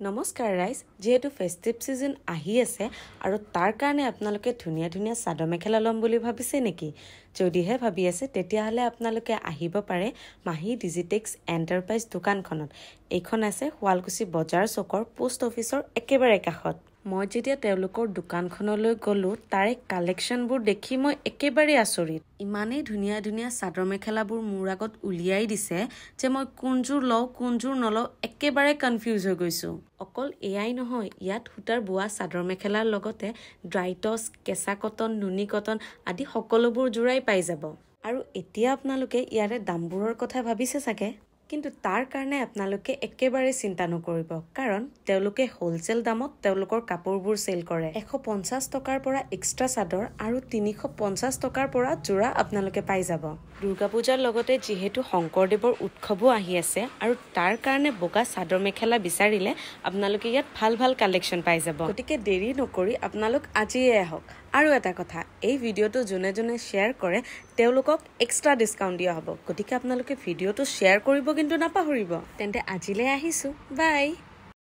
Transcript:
নমস্কাৰ ৰাইজ, যেহেতু ফেষ্টিভ সিজন আহি আছে আৰু তাৰ কাৰণে আপোনালোকে ধুনীয়া ধুনীয়া চাদৰ মেখেলা ল'ম বুলি ভাবিছে নেকি? যদিহে ভাবি আছে তেতিয়াহ'লে আপোনালোকে আহিব পাৰে মাহি ডিজিটেক্স এণ্টাৰপ্ৰাইজ দোকানখনত। এইখন আছে শুৱালকুছি বজাৰ চকৰ পোষ্ট অফিচৰ একেবাৰে কাষত। মই যেতিয়া তেওঁলোকৰ দোকানখনলৈ গ'লো তাৰে কালেকশ্যনবোৰ দেখি মই একেবাৰে আচৰিত। ইমানেই ধুনীয়া ধুনীয়া চাদৰ মেখেলাবোৰ মোৰ আগত উলিয়াই দিছে যে মই কোনযোৰ লওঁ কোনযোৰ নলওঁ একেবাৰে কনফিউজ হৈ গৈছোঁ। অকল এয়াই নহয়, ইয়াত সূতাৰ বোৱা চাদৰ মেখেলাৰ লগতে ড্ৰাই টছ, কেঁচা কটন, নুনি কটন আদি সকলোবোৰ জোৰাই পাই যাব। আৰু এতিয়া আপোনালোকে ইয়াৰে দামবোৰৰ কথা ভাবিছে চাগে, কিন্তু তাৰ কাৰণে আপোনালোকে একেবাৰে চিন্তা নকৰিব, কাৰণ তেওঁলোকে হোলচেল দামত তেওঁলোকৰ কাপোৰবোৰ চেল কৰে। 150 টকাৰ পৰা এক্সট্ৰা চাদৰ আৰু 350 টকাৰ পৰা জোৰা আপোনালোকে পাই যাব। দুৰ্গা পূজাৰ লগতে যিহেতু শংকৰদেৱৰ উৎসৱো আহি আছে আৰু তাৰ কাৰণে বগা চাদৰ মেখেলা বিচাৰিলে আপোনালোকে ইয়াত ভাল ভাল কালেকশ্যন পাই যাব। গতিকে দেৰি নকৰি আপোনালোক আজিয়ে আহক। আৰু এটা কথা, এই ভিডিঅ'টো যোনে যোনে শ্বেয়াৰ কৰে তেওঁলোকক এক্সট্ৰা ডিছকাউণ্ট দিয়া হ'ব। গতিকে আপোনালোকে ভিডিঅ'টো শ্বেয়াৰ কৰিব কিন্তু নাপাহৰিব। তেন্তে আজিলৈ আহিছোঁ, বাই।